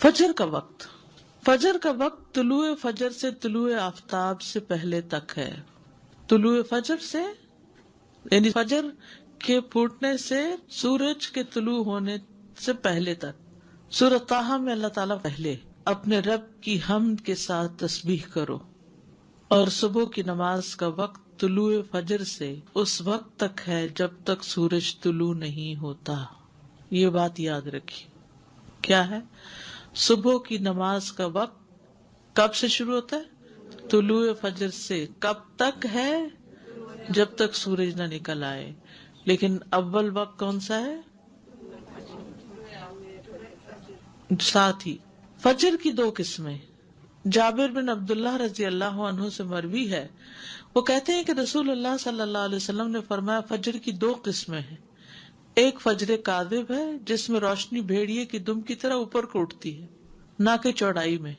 فجر کا وقت، فجر کا وقت طلوع فجر سے طلوع آفتاب سے پہلے تک ہے. طلوع فجر سے یعنی فجر کے پھوٹنے سے سورج کے طلوع ہونے سے پہلے تک. سورۃ طٰہٰ میں اللہ تعالیٰ پہلے اپنے رب کی حمد کے ساتھ تسبیح کرو، اور صبح کی نماز کا وقت طلوع فجر سے اس وقت تک ہے جب تک سورج طلوع نہیں ہوتا. یہ بات یاد رکھیے. کیا ہے؟ صبح کی نماز کا وقت کب سے شروع ہوتا ہے؟ طلوع فجر سے. کب تک ہے؟ جب تک سورج نہ نکل آئے. لیکن اول وقت کون سا ہے؟ ساتھ ہی فجر کی دو قسمیں. جابر بن عبداللہ رضی اللہ عنہ سے مروی ہے، وہ کہتے ہیں کہ رسول اللہ صلی اللہ علیہ وسلم نے فرمایا فجر کی دو قسمیں ہیں. ایک فجر کاذب ہے جس میں روشنی بھیڑیے کی دم کی طرح اوپر کو اٹھتی ہے نہ کہ چوڑائی میں،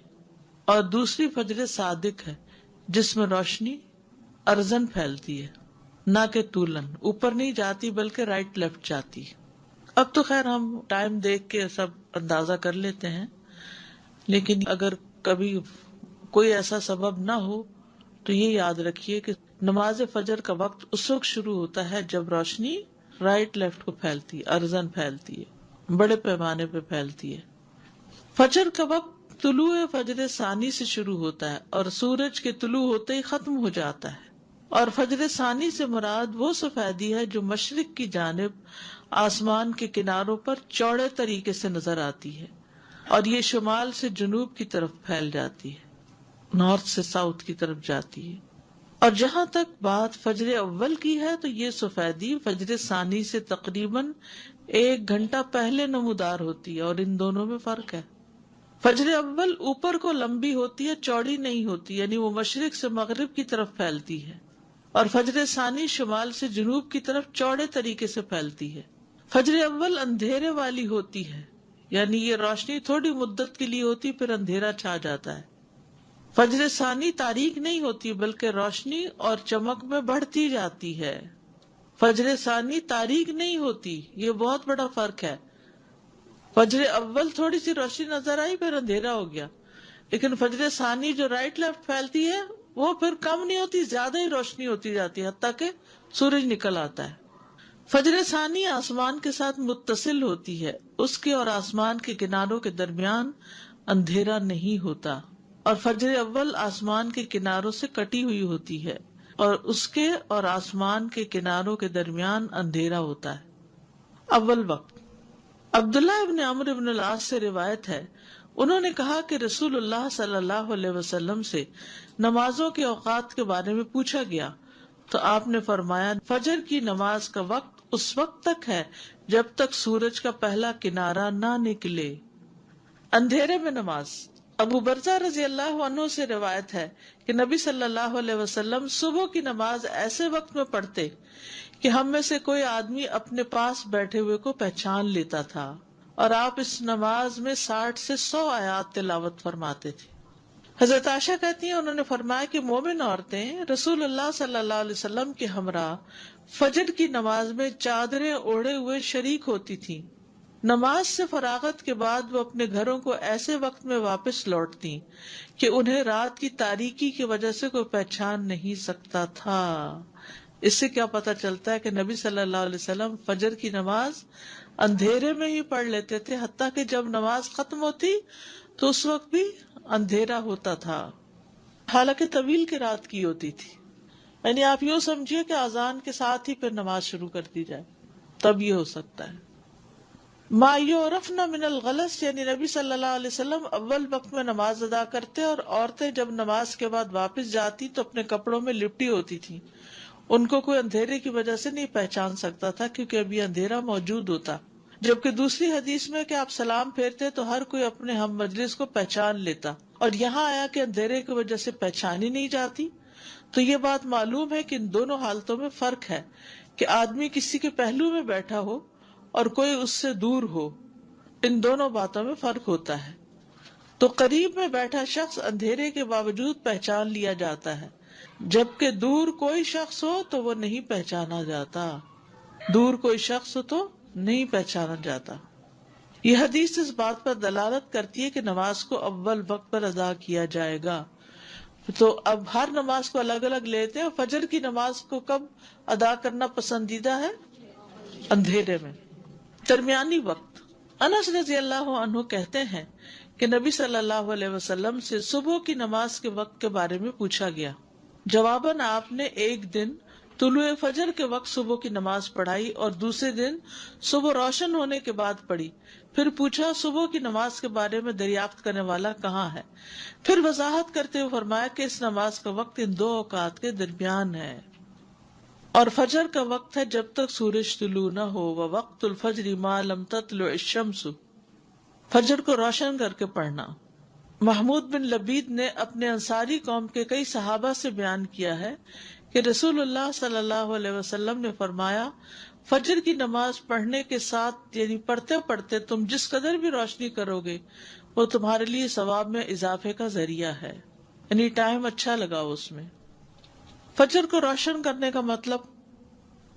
اور دوسری فجر صادق ہے جس میں روشنی ارزن پھیلتی ہے نہ کہ طولن، اوپر نہیں جاتی بلکہ رائٹ لیفٹ جاتی. اب تو خیر ہم ٹائم دیکھ کے سب اندازہ کر لیتے ہیں، لیکن اگر کبھی کوئی ایسا سبب نہ ہو تو یہ یاد رکھیے کہ نماز فجر کا وقت اس وقت شروع ہوتا ہے جب روشنی رائٹ لیفٹ کو پھیلتی ہے، ارزن پھیلتی ہے، بڑے پیمانے پہ پھیلتی ہے. فجر کا وقت طلوع فجر ثانی سے شروع ہوتا ہے اور سورج کے طلوع ہوتے ہی ختم ہو جاتا ہے. اور فجر ثانی سے مراد وہ سفیدی ہے جو مشرق کی جانب آسمان کے کناروں پر چوڑے طریقے سے نظر آتی ہے، اور یہ شمال سے جنوب کی طرف پھیل جاتی ہے، نارتھ سے ساؤتھ کی طرف جاتی ہے. اور جہاں تک بات فجر اول کی ہے تو یہ سفیدی فجر ثانی سے تقریباً 1 گھنٹہ پہلے نمودار ہوتی ہے، اور ان دونوں میں فرق ہے. فجر اول اوپر کو لمبی ہوتی ہے، چوڑی نہیں ہوتی، یعنی وہ مشرق سے مغرب کی طرف پھیلتی ہے، اور فجر ثانی شمال سے جنوب کی طرف چوڑے طریقے سے پھیلتی ہے. فجر اول اندھیرے والی ہوتی ہے، یعنی یہ روشنی تھوڑی مدت کے لیے ہوتی پھر اندھیرا چھا جاتا ہے. فجر ثانی تاریک نہیں ہوتی بلکہ روشنی اور چمک میں بڑھتی جاتی ہے. فجر ثانی تاریک نہیں ہوتی، یہ بہت بڑا فرق ہے. فجر اول تھوڑی سی روشنی نظر آئی پھر اندھیرا ہو گیا، لیکن فجر ثانی جو رائٹ لیفٹ پھیلتی ہے وہ پھر کم نہیں ہوتی، زیادہ ہی روشنی ہوتی جاتی ہے حتیٰ کہ سورج نکل آتا ہے. فجر ثانی آسمان کے ساتھ متصل ہوتی ہے، اس کے اور آسمان کے کناروں کے درمیان اندھیرا نہیں ہوتا، اور فجر اول آسمان کے کناروں سے کٹی ہوئی ہوتی ہے اور اس کے اور آسمان کے کناروں کے درمیان اندھیرا ہوتا ہے. اول وقت عبداللہ ابن عمرو ابن العاص سے روایت ہے، انہوں نے کہا کہ رسول اللہ صلی اللہ علیہ وسلم سے نمازوں کے اوقات کے بارے میں پوچھا گیا تو آپ نے فرمایا فجر کی نماز کا وقت اس وقت تک ہے جب تک سورج کا پہلا کنارہ نہ نکلے. اندھیرے میں نماز. ابو برزہ رضی اللہ عنہ سے روایت ہے کہ نبی صلی اللہ علیہ وسلم صبح کی نماز ایسے وقت میں پڑھتے کہ ہم میں سے کوئی آدمی اپنے پاس بیٹھے ہوئے کو پہچان لیتا تھا، اور آپ اس نماز میں 60 سے 100 آیات تلاوت فرماتے تھے. حضرت عائشہ کہتی ہیں انہوں نے فرمایا کہ مومن عورتیں رسول اللہ صلی اللہ علیہ وسلم کے ہمراہ فجر کی نماز میں چادریں اوڑھے ہوئے شریک ہوتی تھیں. نماز سے فراغت کے بعد وہ اپنے گھروں کو ایسے وقت میں واپس لوٹتی کہ انہیں رات کی تاریکی کی وجہ سے کوئی پہچان نہیں سکتا تھا. اس سے کیا پتہ چلتا ہے کہ نبی صلی اللہ علیہ وسلم فجر کی نماز اندھیرے میں ہی پڑھ لیتے تھے، حتیٰ کہ جب نماز ختم ہوتی تو اس وقت بھی اندھیرا ہوتا تھا، حالانکہ طویل کی رات کی ہوتی تھی. یعنی آپ یوں سمجھیے کہ اذان کے ساتھ ہی پھر نماز شروع کر دی جائے تب یہ ہو سکتا ہے. ما یعرفن من الغلس، یعنی نبی صلی اللہ علیہ وسلم اول وقت میں نماز ادا کرتے اور عورتیں جب نماز کے بعد واپس جاتی تو اپنے کپڑوں میں لپٹی ہوتی تھی. ان کو کوئی اندھیرے کی وجہ سے نہیں پہچان سکتا تھا کیونکہ ابھی اندھیرا موجود ہوتا. جبکہ دوسری حدیث میں کہ آپ سلام پھیرتے تو ہر کوئی اپنے ہم مجلس کو پہچان لیتا، اور یہاں آیا کہ اندھیرے کی وجہ سے پہچانی نہیں جاتی. تو یہ بات معلوم ہے کہ ان دونوں حالتوں میں فرق ہے کہ آدمی کسی کے پہلو میں بیٹھا ہو اور کوئی اس سے دور ہو، ان دونوں باتوں میں فرق ہوتا ہے. تو قریب میں بیٹھا شخص اندھیرے کے باوجود پہچان لیا جاتا ہے، جبکہ دور کوئی شخص ہو تو وہ نہیں پہچانا جاتا. دور کوئی شخص ہو تو نہیں پہچانا جاتا. یہ حدیث اس بات پر دلالت کرتی ہے کہ نماز کو اول وقت پر ادا کیا جائے گا. تو اب ہر نماز کو الگ الگ لیتے ہیں. فجر کی نماز کو کب ادا کرنا پسندیدہ ہے؟ اندھیرے میں، درمیانی وقت. انس رضی اللہ عنہ کہتے ہیں کہ نبی صلی اللہ علیہ وسلم سے صبح کی نماز کے وقت کے بارے میں پوچھا گیا. جواباً آپ نے ایک دن طلوع فجر کے وقت صبح کی نماز پڑھائی اور دوسرے دن صبح روشن ہونے کے بعد پڑھی. پھر پوچھا صبح کی نماز کے بارے میں دریافت کرنے والا کہاں ہے؟ پھر وضاحت کرتے ہوئے فرمایا کہ اس نماز کا وقت ان دو اوقات کے درمیان ہے، اور فجر کا وقت ہے جب تک سورج طلوع نہ ہو. ووقت الفجر ما لم تطلع الشمس، فجر کو روشن کر کے پڑھنا. محمود بن لبید نے اپنے انصاری قوم کے کئی صحابہ سے بیان کیا ہے کہ رسول اللہ صلی اللہ علیہ وسلم نے فرمایا، فجر کی نماز پڑھنے کے ساتھ یعنی پڑھتے پڑھتے تم جس قدر بھی روشنی کرو گے وہ تمہارے لیے ثواب میں اضافے کا ذریعہ ہے، یعنی ٹائم اچھا لگاؤ اس میں. فجر کو روشن کرنے کا مطلب،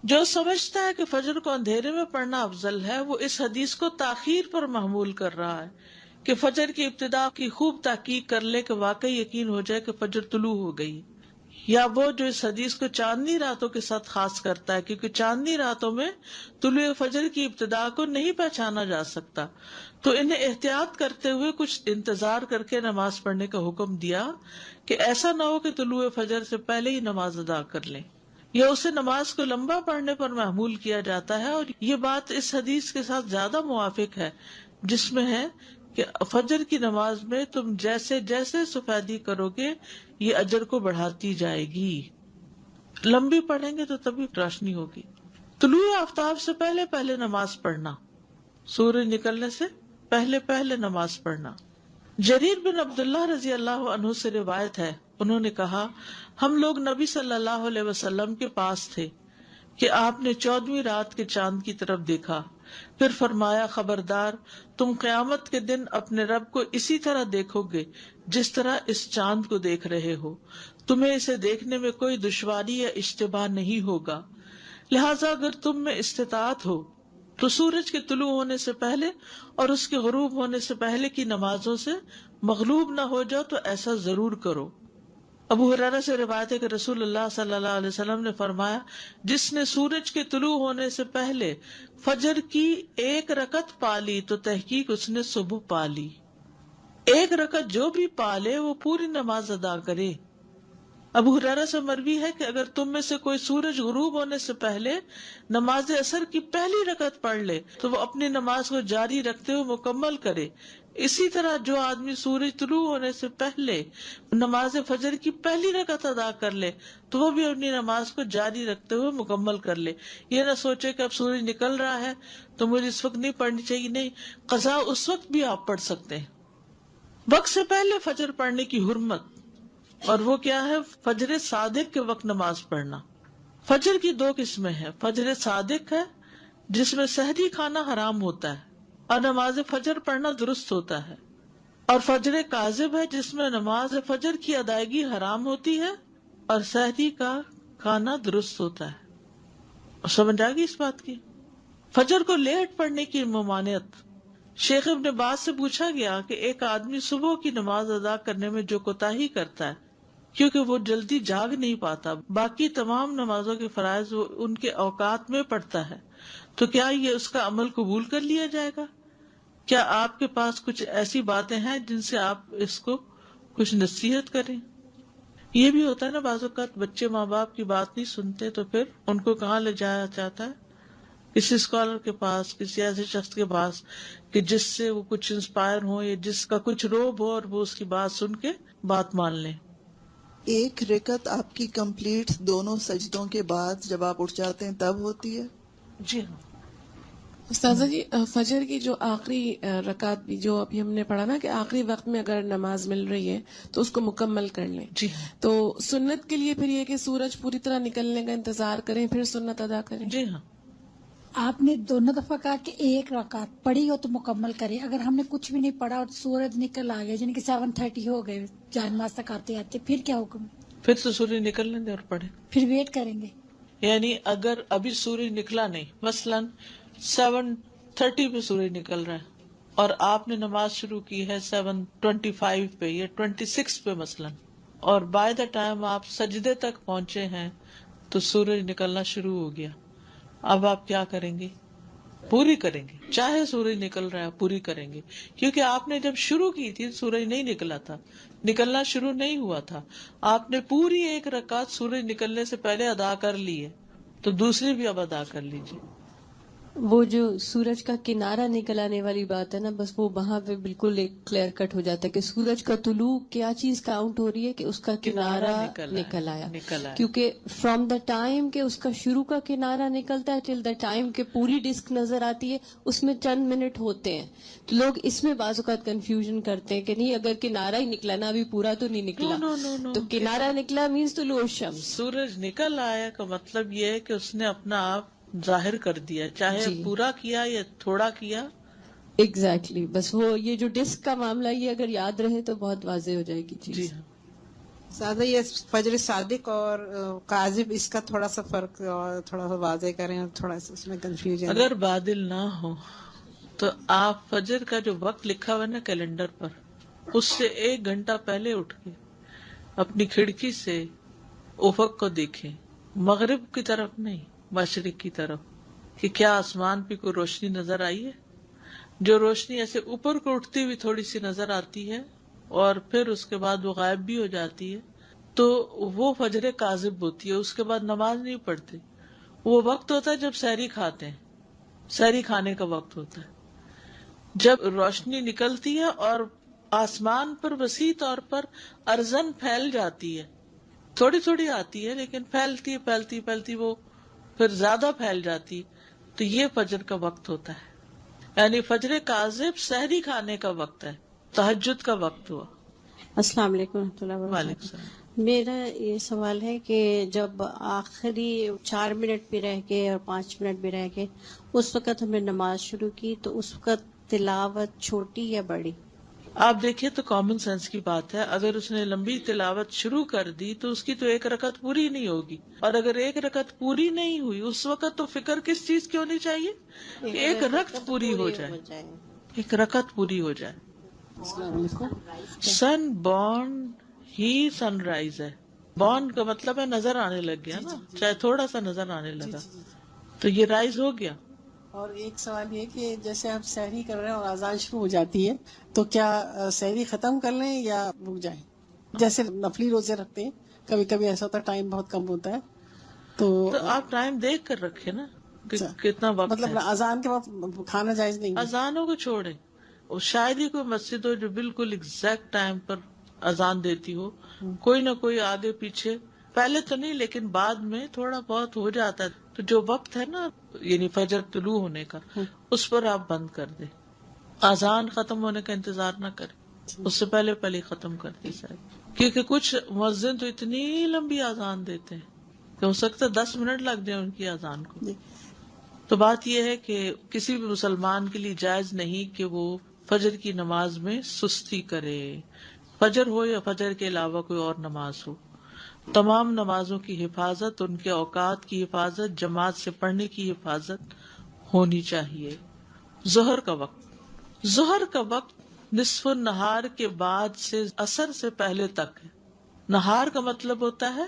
جو سمجھتا ہے کہ فجر کو اندھیرے میں پڑھنا افضل ہے وہ اس حدیث کو تاخیر پر محمول کر رہا ہے کہ فجر کی ابتدا کی خوب تحقیق کر لے کہ واقعی یقین ہو جائے کہ فجر طلوع ہو گئی. یا وہ جو اس حدیث کو چاندنی راتوں کے ساتھ خاص کرتا ہے، کیونکہ چاندنی راتوں میں طلوع فجر کی ابتدا کو نہیں پہچانا جا سکتا، تو انہیں احتیاط کرتے ہوئے کچھ انتظار کر کے نماز پڑھنے کا حکم دیا کہ ایسا نہ ہو کہ طلوع فجر سے پہلے ہی نماز ادا کر لیں. یا اسے نماز کو لمبا پڑھنے پر محمول کیا جاتا ہے، اور یہ بات اس حدیث کے ساتھ زیادہ موافق ہے جس میں ہے کہ فجر کی نماز میں تم جیسے جیسے سفیدی کرو گے یہ اجر کو بڑھاتی جائے گی. لمبی پڑھیں گے تو تبھی روشنی ہوگی. طلوع آفتاب سے پہلے پہلے نماز پڑھنا، سورج نکلنے سے پہلے پہلے نماز پڑھنا. جریر بن عبداللہ رضی اللہ عنہ سے روایت ہے، انہوں نے کہا ہم لوگ نبی صلی اللہ علیہ وسلم کے پاس تھے کہ آپ نے 14ویں رات کے چاند کی طرف دیکھا. پھر فرمایا خبردار، تم قیامت کے دن اپنے رب کو اسی طرح دیکھو گے جس طرح اس چاند کو دیکھ رہے ہو. تمہیں اسے دیکھنے میں کوئی دشواری یا اشتباہ نہیں ہوگا. لہٰذا اگر تم میں استطاعت ہو تو سورج کے طلوع ہونے سے پہلے اور اس کے غروب ہونے سے پہلے کی نمازوں سے مغلوب نہ ہو جاؤ تو ایسا ضرور کرو. ابو ہریرہ سے روایت ہے کہ رسول اللہ صلی اللہ علیہ وسلم نے فرمایا، جس نے سورج کے طلوع ہونے سے پہلے فجر کی ایک رکعت پالی تو تحقیق اس نے صبح پالی. ایک رکعت جو بھی پالے وہ پوری نماز ادا کرے. ابو ہریرہ سے مروی ہے کہ اگر تم میں سے کوئی سورج غروب ہونے سے پہلے نماز اثر کی پہلی رکعت پڑھ لے تو وہ اپنی نماز کو جاری رکھتے ہوئے مکمل کرے. اسی طرح جو آدمی سورج طلوع ہونے سے پہلے نماز فجر کی پہلی رکعت ادا کر لے تو وہ بھی اپنی نماز کو جاری رکھتے ہوئے مکمل کر لے. یہ نہ سوچے کہ اب سورج نکل رہا ہے تو مجھے اس وقت نہیں پڑھنی چاہیے. نہیں، قضا اس وقت بھی آپ پڑھ سکتے ہیں. وقت سے پہلے فجر پڑھنے کی حرمت، اور وہ کیا ہے؟ فجر صادق کے وقت نماز پڑھنا. فجر کی دو قسمیں ہیں. فجر صادق ہے جس میں سحری کھانا حرام ہوتا ہے اور نماز فجر پڑھنا درست ہوتا ہے، اور فجر کاذب ہے جس میں نماز فجر کی ادائیگی حرام ہوتی ہے اور سحری کا کھانا درست ہوتا ہے. سمجھ آ گئی اس بات کی؟ فجر کو لیٹ پڑھنے کی ممانعت. شیخ ابن باز سے پوچھا گیا کہ ایک آدمی صبح کی نماز ادا کرنے میں جو کوتاہی کرتا ہے کیونکہ وہ جلدی جاگ نہیں پاتا، باقی تمام نمازوں کے فرائض وہ ان کے اوقات میں پڑھتا ہے، تو کیا یہ اس کا عمل قبول کر لیا جائے گا؟ کیا آپ کے پاس کچھ ایسی باتیں ہیں جن سے آپ اس کو کچھ نصیحت کریں؟ یہ بھی ہوتا ہے نا بعض اوقات بچے ماں باپ کی بات نہیں سنتے تو پھر ان کو کہاں لے جایا جاتا ہے؟ کسی اسکالر کے پاس، کسی ایسے شخص کے پاس کہ جس سے وہ کچھ انسپائر ہو یا جس کا کچھ روب ہو اور وہ اس کی بات سن کے بات مان لیں. ایک رکعت آپ کی کمپلیٹ دونوں سجدوں کے بعد جب آپ اٹھ جاتے ہیں تب ہوتی ہے؟ جی ہاں. استاذہ جی، فجر کی جو آخری رکعت بھی جو ابھی ہم نے پڑھا نا کہ آخری وقت میں اگر نماز مل رہی ہے تو اس کو مکمل کر لیں. جی تو سنت کے لیے پھر یہ کہ سورج پوری طرح نکلنے کا انتظار کریں پھر سنت ادا کریں. جی ہاں. آپ نے دونوں دفعہ کہا کہ ایک رکعت پڑھی ہو تو مکمل کرے. اگر ہم نے کچھ بھی نہیں پڑھا اور سورج نکل آ گیا، یعنی کہ 7:30 ہو گئے جہاں نماز تک آتے آتے، پھر کیا حکم؟ پھر تو سورج نکلنے دیں اور پڑھیں. پھر ویٹ کریں گے. یعنی اگر ابھی سورج نکلا نہیں، مثلاً 7:30 پہ سورج نکل رہا ہے اور آپ نے نماز شروع کی ہے 7:25 پہ یا 26 پہ مثلاً، اور بائی دا ٹائم آپ سجدے تک پہنچے ہیں تو سورج نکلنا شروع ہو گیا، اب آپ کیا کریں گے؟ پوری کریں گے، چاہے سورج نکل رہا ہے پوری کریں گے، کیونکہ آپ نے جب شروع کی تھی سورج نہیں نکلا تھا، نکلنا شروع نہیں ہوا تھا، آپ نے پوری ایک رکعت سورج نکلنے سے پہلے ادا کر لی ہے، تو دوسری بھی اب ادا کر لیجیے۔ وہ جو سورج کا کنارہ نکل آنے والی بات ہے نا، بس وہ وہاں پہ بالکل ایک کلیئر کٹ ہو جاتا ہے کہ سورج کا طلوع کیا چیز کاؤنٹ ہو رہی ہے کہ اس کا کنارہ نکل آیا، کیونکہ فرام دا ٹائم کہ اس کا شروع کا کنارہ نکلتا ہے ٹل دا ٹائم کہ پوری ڈسک نظر آتی ہے اس میں چند منٹ ہوتے ہیں، تو لوگ اس میں بعض اوقات کنفیوژن کرتے ہیں کہ نہیں اگر کنارہ ہی نکلا نا ابھی پورا تو نہیں نکلا، تو کنارہ نکلا مینس طلوع الشمس، سورج نکل آیا کا مطلب یہ ہے کہ اس نے اپنا آپ ظاہر کر دیا، چاہے پورا کیا یا تھوڑا کیا۔ ایگزیکٹلی، بس وہ یہ جو ڈسک کا معاملہ یہ اگر یاد رہے تو بہت واضح ہو جائے گی چیز۔ جی ہاں، زیادہ یہ فجر صادق اور کاذب اس کا تھوڑا سا فرق اور تھوڑا سا واضح کریں، اور تھوڑا سا اس میں کنفیوژن۔ اگر بادل نہ ہو تو آپ فجر کا جو وقت لکھا ہوا نا کیلنڈر پر، اس سے 1 گھنٹہ پہلے اٹھ کے اپنی کھڑکی سے افق کو دیکھیں، مغرب کی طرف نہیں، مشرق کی طرف، کہ کیا آسمان پہ کوئی روشنی نظر آئی ہے۔ جو روشنی ایسے اوپر کو اٹھتی ہوئی تھوڑی سی نظر آتی ہے اور پھر اس کے بعد وہ غائب بھی ہو جاتی ہے، تو وہ فجر کاذب ہوتی ہے، اس کے بعد نماز نہیں پڑھتے۔ وہ وقت ہوتا ہے جب سحری کھاتے ہیں، سحری کھانے کا وقت ہوتا ہے، جب روشنی نکلتی ہے اور آسمان پر وسیع طور پر ارزن پھیل جاتی ہے، تھوڑی تھوڑی آتی ہے لیکن پھیلتی پھیلتی پھیلتی وہ پھر زیادہ پھیل جاتی، تو یہ فجر کا وقت ہوتا ہے۔ یعنی فجر کاذب سحری کھانے کا وقت ہے، تہجد کا وقت ہوا۔ السلام علیکم ورحمۃ اللہ وعلیکم وبرکاتہ۔ السلام۔ میرا یہ سوال ہے کہ جب آخری 4 منٹ بھی رہ کے اور 5 منٹ بھی رہ کے اس وقت ہم نے نماز شروع کی تو اس وقت تلاوت چھوٹی یا بڑی؟ آپ دیکھیے تو کامن سینس کی بات ہے، اگر اس نے لمبی تلاوت شروع کر دی تو اس کی تو 1 رکعت پوری نہیں ہوگی، اور اگر 1 رکعت پوری نہیں ہوئی اس وقت تو فکر کس چیز کی ہونی چاہیے کہ 1 رکعت پوری ہو جائے، 1 رکعت پوری ہو جائے۔ السلام علیکم۔ سن بورن ہی سن رائز ہے، بورن کا مطلب ہے نظر آنے لگ گیا نا، چاہے تھوڑا سا نظر آنے لگا تو یہ رائز ہو گیا۔ اور ایک سوال یہ کہ جیسے آپ سحری کر رہے ہیں اور اذان شروع ہو جاتی ہے تو کیا سحری ختم کر لیں یا رک جائیں؟ جیسے نفلی روزے رکھتے ہیں، کبھی کبھی ایسا ہوتا ہے ٹائم بہت کم ہوتا ہے تو آپ ٹائم دیکھ کر رکھے نا کہ کتنا وقت مطلب ہے۔ اذان کے وقت کھانا جائز نہیں ہے؟ اذانوں کو چھوڑیں، اور شاید ہی کوئی مسجد ہو جو بالکل ایگزیکٹ ٹائم پر اذان دیتی ہو، کوئی نہ کوئی آگے پیچھے، پہلے تو نہیں لیکن بعد میں تھوڑا بہت ہو جاتا ہے، تو جو وقت ہے نا یعنی فجر طلوع ہونے کا اس پر آپ بند کر دیں، اذان ختم ہونے کا انتظار نہ کریں، اس سے پہلے پہلے ختم کر دیں شاید، کیونکہ کچھ مؤذن تو اتنی لمبی اذان دیتے ہیں کہ ہو سکتا ہے 10 منٹ لگ جائے ان کی اذان کو۔ تو بات یہ ہے کہ کسی بھی مسلمان کے لیے جائز نہیں کہ وہ فجر کی نماز میں سستی کرے، فجر ہو یا فجر کے علاوہ کوئی اور نماز ہو، تمام نمازوں کی حفاظت، ان کے اوقات کی حفاظت، جماعت سے پڑھنے کی حفاظت ہونی چاہیے۔ ظہر کا وقت، ظہر کا وقت نصف النہار کے بعد سے عصر سے پہلے تک ہے۔ نہار کا مطلب ہوتا ہے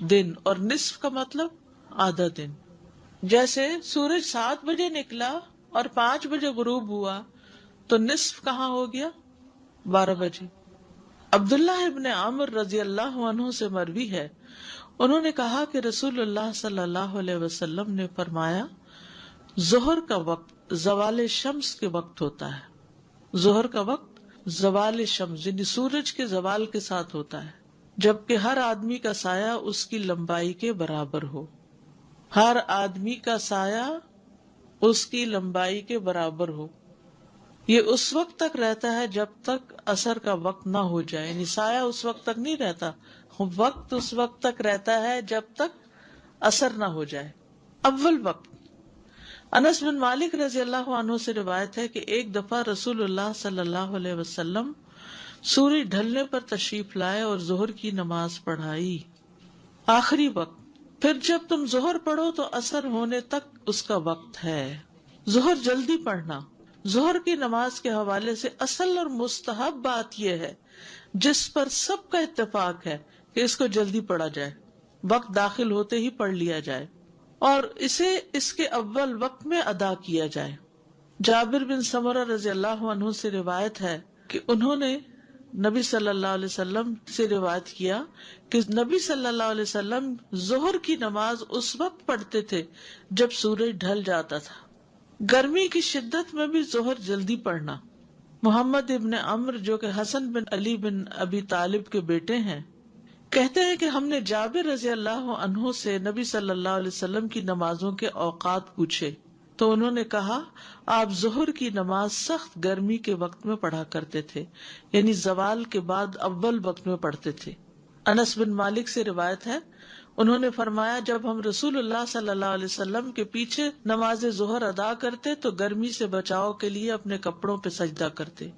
دن اور نصف کا مطلب آدھا دن۔ جیسے سورج 7 بجے نکلا اور 5 بجے غروب ہوا تو نصف کہاں ہو گیا؟ 12 بجے۔ عبداللہ ابن عامر رضی اللہ عنہ سے مروی ہے، انہوں نے کہا کہ رسول اللہ صلی اللہ علیہ وسلم نے فرمایا، ظہر کا وقت زوال شمس کے وقت ہوتا ہے۔ ظہر کا وقت زوال شمس یعنی سورج کے زوال کے ساتھ ہوتا ہے، جبکہ ہر آدمی کا سایہ اس کی لمبائی کے برابر ہو۔ ہر آدمی کا سایہ اس کی لمبائی کے برابر ہو۔ یہ اس وقت تک رہتا ہے جب تک عصر کا وقت نہ ہو جائے، یعنی سایہ اس وقت تک نہیں رہتا، وقت اس وقت تک رہتا ہے جب تک عصر نہ ہو جائے۔ اول وقت، انس بن مالک رضی اللہ عنہ سے روایت ہے کہ ایک دفعہ رسول اللہ صلی اللہ علیہ وسلم سورج ڈھلنے پر تشریف لائے اور ظہر کی نماز پڑھائی۔ آخری وقت، پھر جب تم ظہر پڑھو تو عصر ہونے تک اس کا وقت ہے۔ ظہر جلدی پڑھنا، ظہر کی نماز کے حوالے سے اصل اور مستحب بات یہ ہے جس پر سب کا اتفاق ہے کہ اس کو جلدی پڑھا جائے، وقت داخل ہوتے ہی پڑھ لیا جائے اور اسے اس کے اول وقت میں ادا کیا جائے۔ جابر بن سمرہ رضی اللہ عنہ سے روایت ہے کہ انہوں نے نبی صلی اللہ علیہ وسلم سے روایت کیا کہ نبی صلی اللہ علیہ وسلم ظہر کی نماز اس وقت پڑھتے تھے جب سورج ڈھل جاتا تھا۔ گرمی کی شدت میں بھی ظہر جلدی پڑھنا۔ محمد ابن عمرو جو کہ حسن بن علی بن ابی طالب کے بیٹے ہیں کہتے ہیں کہ ہم نے جابر رضی اللہ عنہ سے نبی صلی اللہ علیہ وسلم کی نمازوں کے اوقات پوچھے تو انہوں نے کہا آپ ظہر کی نماز سخت گرمی کے وقت میں پڑھا کرتے تھے، یعنی زوال کے بعد اول وقت میں پڑھتے تھے۔ انس بن مالک سے روایت ہے انہوں نے فرمایا جب ہم رسول اللہ صلی اللہ علیہ وسلم کے پیچھے نماز ظہر ادا کرتے تو گرمی سے بچاؤ کے لیے اپنے کپڑوں پہ سجدہ کرتے،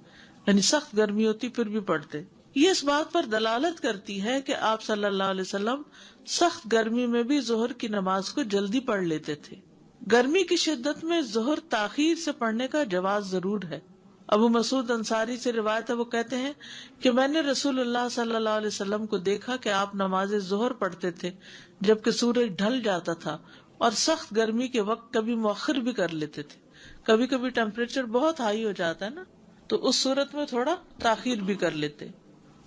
یعنی سخت گرمی ہوتی پھر بھی پڑھتے۔ یہ اس بات پر دلالت کرتی ہے کہ آپ صلی اللہ علیہ وسلم سخت گرمی میں بھی ظہر کی نماز کو جلدی پڑھ لیتے تھے۔ گرمی کی شدت میں ظہر تاخیر سے پڑھنے کا جواز ضرور ہے۔ ابو مسعود انصاری سے روایت ہے وہ کہتے ہیں کہ میں نے رسول اللہ صلی اللہ علیہ وسلم کو دیکھا کہ آپ نماز ظہر پڑھتے تھے جبکہ سورج ڈھل جاتا تھا اور سخت گرمی کے وقت کبھی مؤخر بھی کر لیتے تھے، کبھی کبھی ٹیمپریچر بہت ہائی ہو جاتا ہے نا تو اس صورت میں تھوڑا تاخیر بھی کر لیتے۔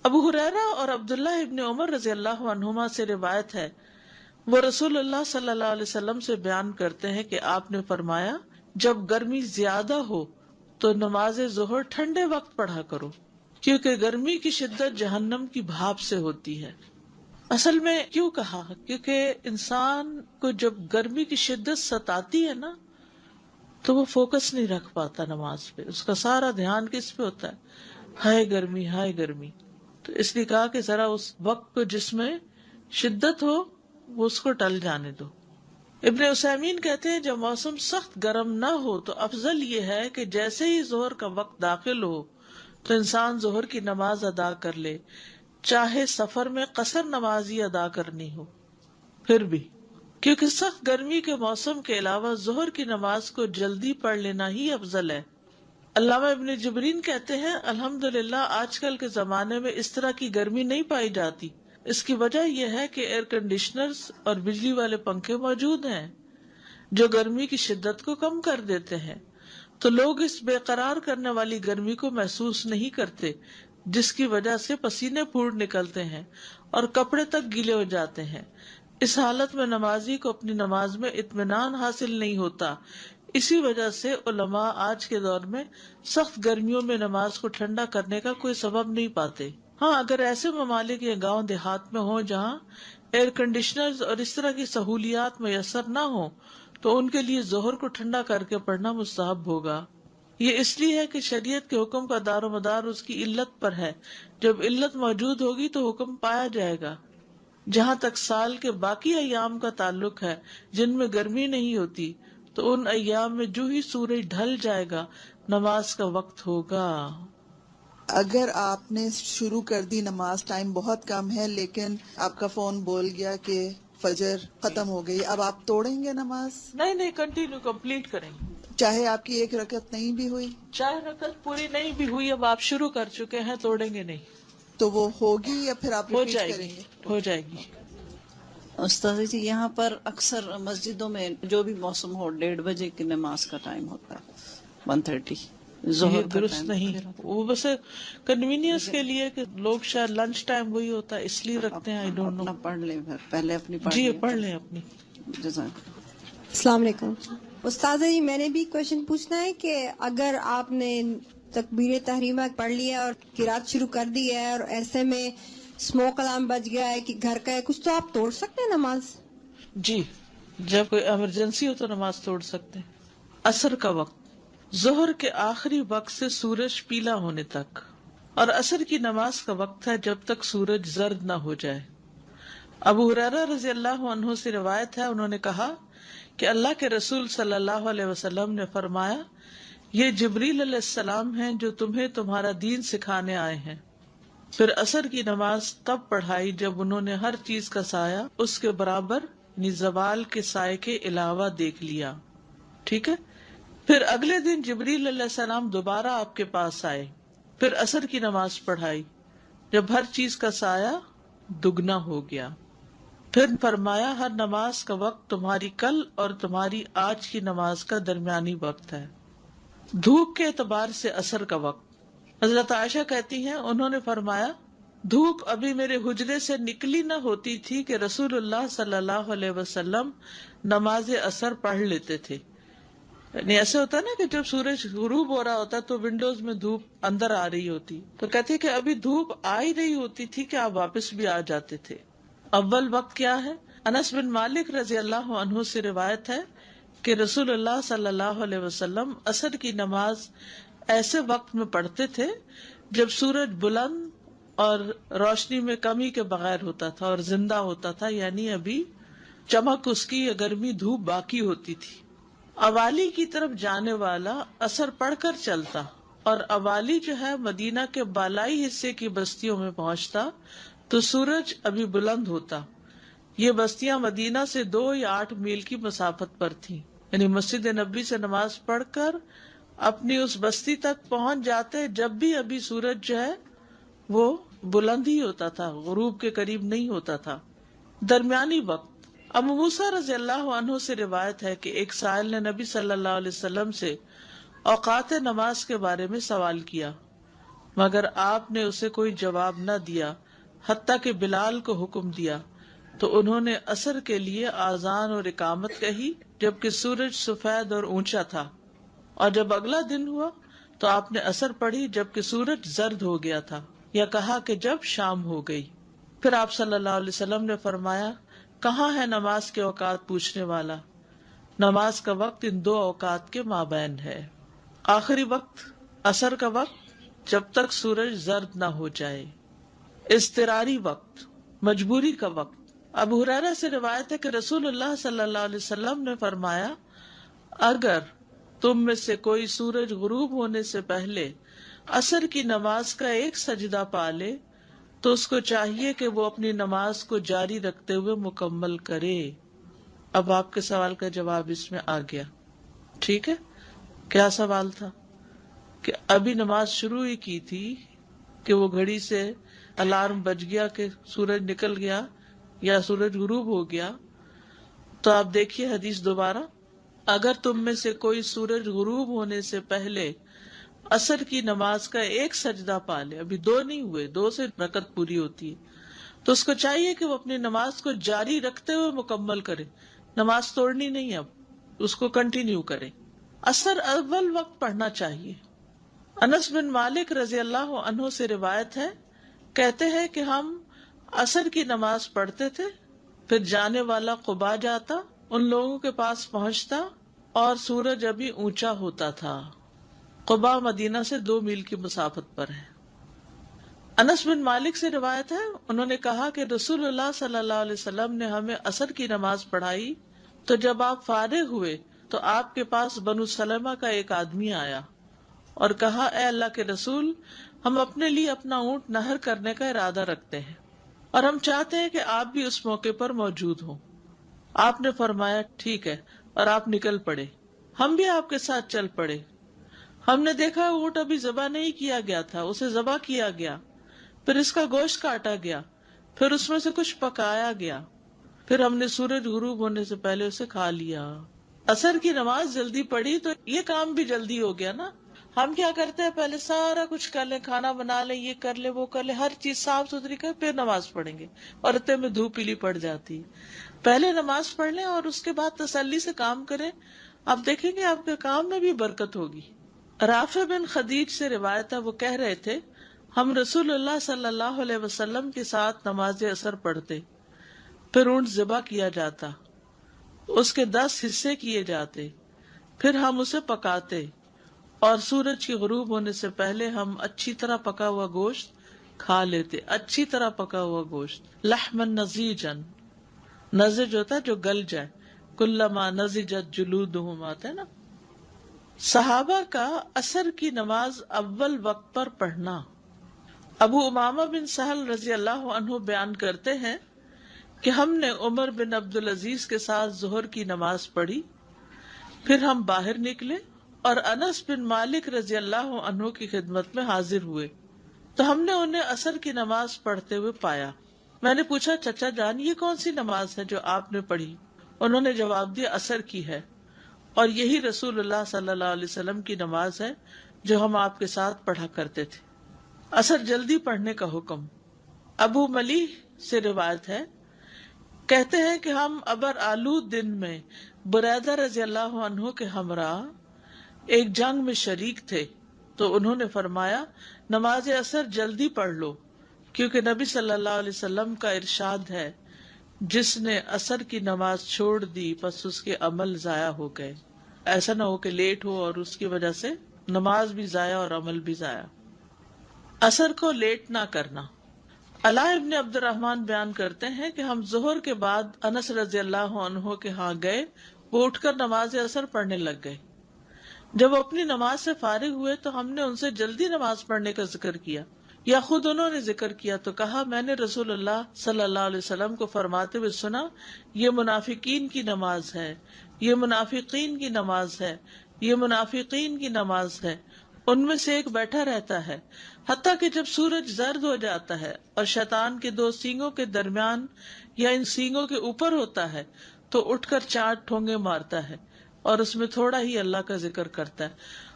ابو ہریرہ اور عبداللہ ابن عمر رضی اللہ عنہما سے روایت ہے وہ رسول اللہ صلی اللہ علیہ وسلم سے بیان کرتے ہیں کہ آپ نے فرمایا جب گرمی زیادہ ہو تو نماز ظہر ٹھنڈے وقت پڑھا کرو کیونکہ گرمی کی شدت جہنم کی بھاپ سے ہوتی ہے۔ اصل میں کیوں کہا؟ کیونکہ انسان کو جب گرمی کی شدت ستاتی ہے نا تو وہ فوکس نہیں رکھ پاتا نماز پہ، اس کا سارا دھیان کس پہ ہوتا ہے؟ ہائے گرمی ہائے گرمی۔ تو اس لیے کہا کہ ذرا اس وقت کو جس میں شدت ہو وہ اس کو ٹل جانے دو۔ ابن عثیمین کہتے ہیں جب موسم سخت گرم نہ ہو تو افضل یہ ہے کہ جیسے ہی ظہر کا وقت داخل ہو تو انسان ظہر کی نماز ادا کر لے، چاہے سفر میں قصر نماز ہی ادا کرنی ہو پھر بھی، کیونکہ سخت گرمی کے موسم کے علاوہ ظہر کی نماز کو جلدی پڑھ لینا ہی افضل ہے۔ علامہ ابن جبرین کہتے ہیں الحمدللہ آج کل کے زمانے میں اس طرح کی گرمی نہیں پائی جاتی۔ اس کی وجہ یہ ہے کہ ایئر کنڈیشنرز اور بجلی والے پنکھے موجود ہیں جو گرمی کی شدت کو کم کر دیتے ہیں، تو لوگ اس بے قرار کرنے والی گرمی کو محسوس نہیں کرتے جس کی وجہ سے پسینے پھوٹ نکلتے ہیں اور کپڑے تک گیلے ہو جاتے ہیں۔ اس حالت میں نمازی کو اپنی نماز میں اطمینان حاصل نہیں ہوتا۔ اسی وجہ سے علماء آج کے دور میں سخت گرمیوں میں نماز کو ٹھنڈا کرنے کا کوئی سبب نہیں پاتے۔ ہاں اگر ایسے ممالک یا گاؤں دیہات میں ہوں جہاں ایئر کنڈیشنرز اور اس طرح کی سہولیات میسر نہ ہوں تو ان کے لیے ظہر کو ٹھنڈا کر کے پڑھنا مستحب ہوگا۔ یہ اس لیے ہے کہ شریعت کے حکم کا دار و مدار اس کی علت پر ہے، جب علت موجود ہوگی تو حکم پایا جائے گا۔ جہاں تک سال کے باقی ایام کا تعلق ہے جن میں گرمی نہیں ہوتی تو ان ایام میں جو ہی سورج ڈھل جائے گا نماز کا وقت ہوگا۔ اگر آپ نے شروع کر دی نماز، ٹائم بہت کم ہے لیکن آپ کا فون بول گیا کہ فجر ختم ہو گئی، اب آپ توڑیں گے نماز؟ نہیں کنٹینیو کمپلیٹ کریں گے، چاہے آپ کی ایک رکعت نہیں بھی ہوئی؟ چاہے رکعت پوری نہیں بھی ہوئی، اب آپ شروع کر چکے ہیں، توڑیں گے نہیں، تو وہ ہوگی یا پھر آپ ہو ریپیٹ جائے کریں گی گے؟ ہو جائے گی۔ استاذ جی یہاں پر اکثر مسجدوں میں جو بھی موسم ہو 1:30 بجے کی نماز کا ٹائم ہوتا ہے، 1:30 یہ ظہر کا درست ٹائم نہیں، وہ بس کنوینئنس کے لیے کہ لوگ شاید لنچ ٹائم وہی ہوتا ہے اس لیے رکھتے ہیں، آئی ڈونٹ اپنا نو۔ پڑھ لیں پھر پہلے اپنی پڑھ جی لیں۔ پڑھ لیں اپنی۔ جزاک السلام علیکم استاذہ جی، میں نے بھی کوشچن پوچھنا ہے کہ اگر آپ نے تکبیر تحریمہ پڑھ لیا اور قرات شروع کر دی ہے اور ایسے میں اسموک الارم بج گیا ہے کہ گھر کا ہے کچھ، تو آپ توڑ سکتے ہیں نماز؟ جی جب کوئی ایمرجنسی ہو تو نماز توڑ سکتے ہیں۔ عصر کا وقت ظہر کے آخری وقت سے سورج پیلا ہونے تک، اور عصر کی نماز کا وقت ہے جب تک سورج زرد نہ ہو جائے۔ ابو ہریرہ رضی اللہ عنہ سے روایت ہے انہوں نے کہا کہ اللہ کے رسول صلی اللہ علیہ وسلم نے فرمایا یہ جبریل علیہ السلام ہیں جو تمہیں تمہارا دین سکھانے آئے ہیں۔ پھر عصر کی نماز تب پڑھائی جب انہوں نے ہر چیز کا سایہ اس کے برابر زوال کے سائے کے علاوہ دیکھ لیا۔ ٹھیک ہے، پھر اگلے دن جبریل علیہ السلام دوبارہ آپ کے پاس آئے، پھر عصر کی نماز پڑھائی، جب ہر چیز کا سایہ دگنا ہو گیا، پھر فرمایا ہر نماز کا وقت تمہاری کل اور تمہاری آج کی نماز کا درمیانی وقت ہے۔ دھوپ کے اعتبار سے عصر کا وقت، حضرت عائشہ کہتی ہیں انہوں نے فرمایا دھوپ ابھی میرے حجرے سے نکلی نہ ہوتی تھی کہ رسول اللہ صلی اللہ علیہ وسلم نماز عصر پڑھ لیتے تھے۔ یعنی ایسے ہوتا ہے نا کہ جب سورج غروب ہو رہا ہوتا تو ونڈوز میں دھوپ اندر آ رہی ہوتی، تو کہتے کہ ابھی دھوپ آ ہی رہی ہوتی تھی کہ آپ واپس بھی آ جاتے تھے۔ اول وقت کیا ہے؟ انس بن مالک رضی اللہ عنہ سے روایت ہے کہ رسول اللہ صلی اللہ علیہ وسلم عصر کی نماز ایسے وقت میں پڑھتے تھے جب سورج بلند اور روشنی میں کمی کے بغیر ہوتا تھا اور زندہ ہوتا تھا، یعنی ابھی چمک اس کی یا گرمی دھوپ باقی ہوتی تھی۔ اوالی کی طرف جانے والا عصر پڑھ کر چلتا اور اوالی جو ہے مدینہ کے بالائی حصے کی بستیوں میں پہنچتا تو سورج ابھی بلند ہوتا۔ یہ بستیاں مدینہ سے 2 یا 8 میل کی مسافت پر تھیں، یعنی مسجد نبوی سے نماز پڑھ کر اپنی اس بستی تک پہنچ جاتے جب بھی ابھی سورج جو ہے وہ بلند ہی ہوتا تھا، غروب کے قریب نہیں ہوتا تھا۔ درمیانی وقت، ابو موسیٰ رضی اللہ عنہ سے روایت ہے کہ ایک سائل نے نبی صلی اللہ علیہ وسلم سے اوقات نماز کے بارے میں سوال کیا، مگر آپ نے اسے کوئی جواب نہ دیا حتیٰ کہ بلال کو حکم دیا تو انہوں نے عصر کے لیے آذان اور اقامت کہی جبکہ سورج سفید اور اونچا تھا، اور جب اگلا دن ہوا تو آپ نے عصر پڑھی جبکہ سورج زرد ہو گیا تھا، یا کہا کہ جب شام ہو گئی۔ پھر آپ صلی اللہ علیہ وسلم نے فرمایا کہاں ہے نماز کے اوقات پوچھنے والا؟ نماز کا وقت ان 2 اوقات کے مابین ہے۔ آخری وقت عصر کا وقت جب تک سورج زرد نہ ہو جائے۔ اضطراری وقت، مجبوری کا وقت، ابو ہریرہ سے روایت ہے کہ رسول اللہ صلی اللہ علیہ وسلم نے فرمایا اگر تم میں سے کوئی سورج غروب ہونے سے پہلے عصر کی نماز کا ایک سجدہ پا لے تو اس کو چاہیے کہ وہ اپنی نماز کو جاری رکھتے ہوئے مکمل کرے۔ اب آپ کے سوال کا جواب اس میں آ گیا، ٹھیک ہے؟ کیا سوال تھا؟ کہ ابھی نماز شروع ہی کی تھی کہ وہ گھڑی سے الارم بج گیا کہ سورج نکل گیا یا سورج غروب ہو گیا۔ تو آپ دیکھیے حدیث دوبارہ، اگر تم میں سے کوئی سورج غروب ہونے سے پہلے عصر کی نماز کا ایک سجدہ پا لے، ابھی 2 نہیں ہوئے، 2 سے رکعت پوری ہوتی ہے، تو اس کو چاہیے کہ وہ اپنی نماز کو جاری رکھتے ہوئے مکمل کرے، نماز توڑنی نہیں، اب اس کو کنٹینیو کرے۔ عصر اول وقت پڑھنا چاہیے۔ انس بن مالک رضی اللہ عنہ سے روایت ہے، کہتے ہیں کہ ہم عصر کی نماز پڑھتے تھے، پھر جانے والا قباء جاتا، ان لوگوں کے پاس پہنچتا اور سورج ابھی اونچا ہوتا تھا۔ قباء مدینہ سے 2 میل کی مسافت پر ہے۔ انس بن مالک سے روایت ہے، انہوں نے کہا کہ رسول اللہ صلی اللہ علیہ وسلم نے ہمیں عصر کی نماز پڑھائی تو جب آپ فارغ ہوئے تو آپ کے پاس بنو سلمہ کا ایک آدمی آیا اور کہا اے اللہ کے رسول، ہم اپنے لیے اپنا اونٹ نہر کرنے کا ارادہ رکھتے ہیں اور ہم چاہتے ہیں کہ آپ بھی اس موقع پر موجود ہوں۔ آپ نے فرمایا ٹھیک ہے، اور آپ نکل پڑے، ہم بھی آپ کے ساتھ چل پڑے۔ ہم نے دیکھا اونٹ ابھی ذبح نہیں کیا گیا تھا، اسے ذبح کیا گیا، پھر اس کا گوشت کاٹا گیا، پھر اس میں سے کچھ پکایا گیا، پھر ہم نے سورج غروب ہونے سے پہلے اسے کھا لیا۔ عصر کی نماز جلدی پڑھی تو یہ کام بھی جلدی ہو گیا نا۔ ہم کیا کرتے ہیں، پہلے سارا کچھ کر لیں، کھانا بنا لیں، یہ کر لیں وہ کر لیں، ہر چیز صاف ستھری کر پھر نماز پڑھیں گے، اور اتنے میں دھوپ پیلی پڑ جاتی۔ پہلے نماز پڑھ لیں اور اس کے بعد تسلی سے کام کریں، آپ دیکھیں گے آپ کے کام میں بھی برکت ہوگی۔ رافع بن خدیج سے روایت ہے، وہ کہہ رہے تھے ہم رسول اللہ صلی اللہ علیہ وسلم کے ساتھ نماز عصر پڑھتے، پھر اونٹ ذبح کیا جاتا، اس کے 10 حصے کیے جاتے، پھر ہم اسے پکاتے، اور سورج کی غروب ہونے سے پہلے ہم اچھی طرح پکا ہوا گوشت کھا لیتے، اچھی طرح پکا ہوا گوشت، لحمن نضیجن، نضج ہوتا ہے جو گل جائے، کلما نضجت جلودہم آتا ہے نا۔ صحابہ کا عصر کی نماز اول وقت پر پڑھنا۔ ابو امامہ بن سہل رضی اللہ عنہ بیان کرتے ہیں کہ ہم نے عمر بن عبدالعزیز کے ساتھ ظہر کی نماز پڑھی، پھر ہم باہر نکلے اور انس بن مالک رضی اللہ عنہ کی خدمت میں حاضر ہوئے تو ہم نے انہیں عصر کی نماز پڑھتے ہوئے پایا. میں نے پوچھا چچا جان یہ کون سی نماز ہے جو آپ نے پڑھی؟ انہوں نے جواب دیا عصر کی ہے، اور یہی رسول اللہ صلی اللہ علیہ وسلم کی نماز ہے جو ہم آپ کے ساتھ پڑھا کرتے تھے. عصر جلدی پڑھنے کا حکم. ابو ملیح سے روایت ہے، کہتے ہیں کہ ہم ابر آلود دن میں بریدہ رضی اللہ عنہ کے ہمراہ ایک جنگ میں شریک تھے تو انہوں نے فرمایا نماز عصر جلدی پڑھ لو، کیونکہ نبی صلی اللہ علیہ وسلم کا ارشاد ہے جس نے عصر کی نماز چھوڑ دی پس اس کے عمل ضائع ہو گئے. ایسا نہ ہو کہ لیٹ ہو اور اس کی وجہ سے نماز بھی ضائع اور عمل بھی ضائع. عصر کو لیٹ نہ کرنا. علا ابن عبد الرحمن بیان کرتے ہیں کہ ہم ظہر کے بعد انس رضی اللہ عنہ کے ہاں گئے، وہ اٹھ کر نماز عصر پڑھنے لگ گئے. جب وہ اپنی نماز سے فارغ ہوئے تو ہم نے ان سے جلدی نماز پڑھنے کا ذکر کیا، یا خود انہوں نے ذکر کیا تو کہا میں نے رسول اللہ صلی اللہ علیہ وسلم کو فرماتے ہوئے سنا یہ منافقین کی نماز ہے، یہ منافقین کی نماز ہے، یہ منافقین کی نماز ہے. ان میں سے ایک بیٹھا رہتا ہے حتیٰ کہ جب سورج زرد ہو جاتا ہے اور شیطان کے دو سینگوں کے درمیان یا ان سینگوں کے اوپر ہوتا ہے تو اٹھ کر 4 ٹھونگے مارتا ہے اور اس میں تھوڑا ہی اللہ کا ذکر کرتا ہے.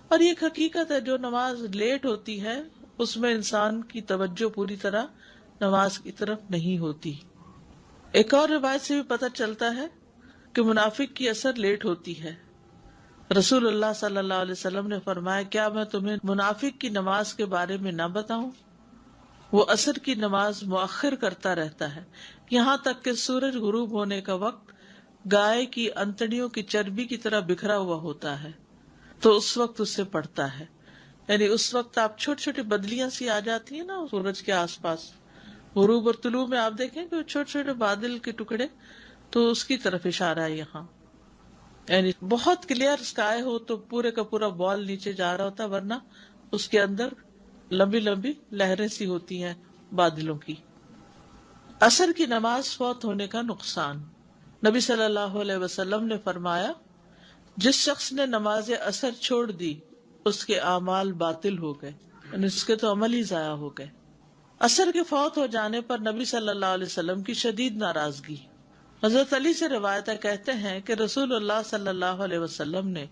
اور یہ ایک حقیقت ہے، جو نماز لیٹ ہوتی ہے اس میں انسان کی توجہ پوری طرح نماز کی طرف نہیں ہوتی. ایک اور روایت سے بھی پتہ چلتا ہے کہ منافق کی اثر لیٹ ہوتی ہے. رسول اللہ صلی اللہ علیہ وسلم نے فرمایا کیا میں تمہیں منافق کی نماز کے بارے میں نہ بتاؤں؟ وہ عصر کی نماز مؤخر کرتا رہتا ہے یہاں تک کہ سورج غروب ہونے کا وقت گائے کی انتڑیوں کی چربی کی طرح بکھرا ہوا ہوتا ہے تو اس وقت اسے پڑھتا ہے. یعنی اس وقت آپ چھوٹی چھوٹی بدلیاں سی آ جاتی ہیں نا سورج کے آس پاس، غروب اور طلوع میں آپ دیکھیں کہ چھوٹے چھوٹے بادل کے ٹکڑے، تو اس کی طرف اشارہ ہے یہاں. یعنی بہت کلیئر اسکائی ہو تو پورے کا پورا بال نیچے جا رہا ہوتا ہے، ورنہ اس کے اندر لمبی لمبی لہریں سی ہوتی ہیں بادلوں کی. عصر کی نماز فوت ہونے کا نقصان. نبی صلی اللہ علیہ وسلم نے فرمایا جس شخص نے نماز عصر چھوڑ دی اس کے اعمال باطل ہو گئے، یعنی اس کے تو عمل ہی ضائع ہو گئے. عصر کے فوت ہو جانے پر نبی صلی اللہ علیہ وسلم کی شدید ناراضگی. حضرت علی سے روایت ہے، کہتے ہیں کہ رسول اللہ صلی اللہ علیہ وسلم نے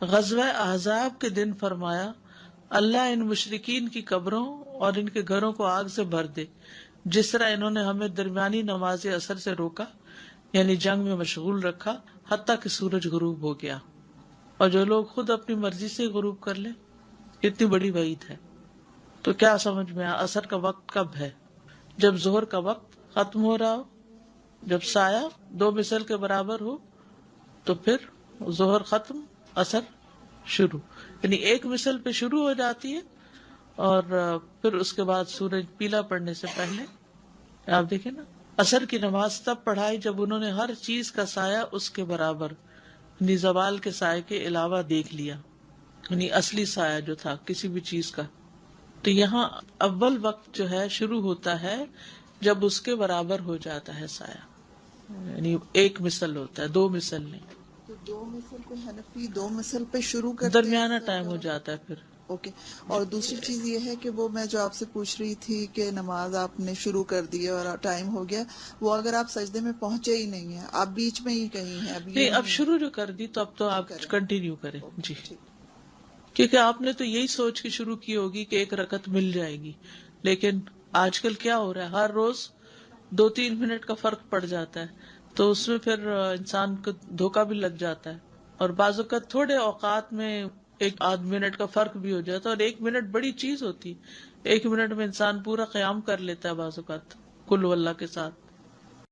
غزوہ احزاب کے دن فرمایا اللہ ان مشرکین کی قبروں اور ان کے گھروں کو آگ سے بھر دے جس طرح انہوں نے ہمیں درمیانی نماز عصر سے روکا، یعنی جنگ میں مشغول رکھا حتیٰ کہ سورج غروب ہو گیا. اور جو لوگ خود اپنی مرضی سے غروب کر لیں، اتنی بڑی وعید ہے. تو کیا سمجھ میں آیا عصر کا وقت کب ہے؟ جب ظہر کا وقت ختم ہو رہا ہو، جب سایہ 2 مثل کے برابر ہو، تو پھر ظہر ختم عصر شروع، یعنی 1 مثل پہ شروع ہو جاتی ہے اور پھر اس کے بعد سورج پیلا پڑنے سے پہلے. آپ دیکھیں نا عصر کی نماز تب پڑھائی جب انہوں نے ہر چیز کا سایہ اس کے برابر، یعنی زوال کے سائے کے علاوہ دیکھ لیا، یعنی اصلی سایہ جو تھا کسی بھی چیز کا. تو یہاں اول وقت جو ہے شروع ہوتا ہے جب اس کے برابر ہو جاتا ہے سایہ، یعنی 1 مثل ہوتا ہے، 2 مثل نہیں. تو 2 مثل کو حنفی 2 مثل پہ شروع کرتے درمیانہ ٹائم ہو جاتا ہے پھر. اوکے. اور دوسری چیز یہ ہے کہ وہ میں جو آپ سے پوچھ رہی تھی کہ نماز آپ نے شروع کر دی اور ٹائم ہو گیا، وہ اگر آپ سجدے میں پہنچے ہی نہیں ہیں، آپ بیچ میں ہی کہیں ہیں، اب شروع جو کر دی تو اب تو آپ کنٹینیو کریں. جی، کیونکہ آپ نے تو یہی سوچ کے شروع کی ہوگی کہ 1 رکعت مل جائے گی، لیکن آج کل کیا ہو رہا ہے، ہر روز 2-3 منٹ کا فرق پڑ جاتا ہے، تو اس میں پھر انسان کو دھوکہ بھی لگ جاتا ہے. اور بعض اوقات تھوڑے اوقات میں 1-8 منٹ کا فرق بھی ہو جاتا ہے، اور 1 منٹ بڑی چیز ہوتی ہے. 1 منٹ میں انسان پورا قیام کر لیتا ہے بعض اوقات کل واللہ کے ساتھ.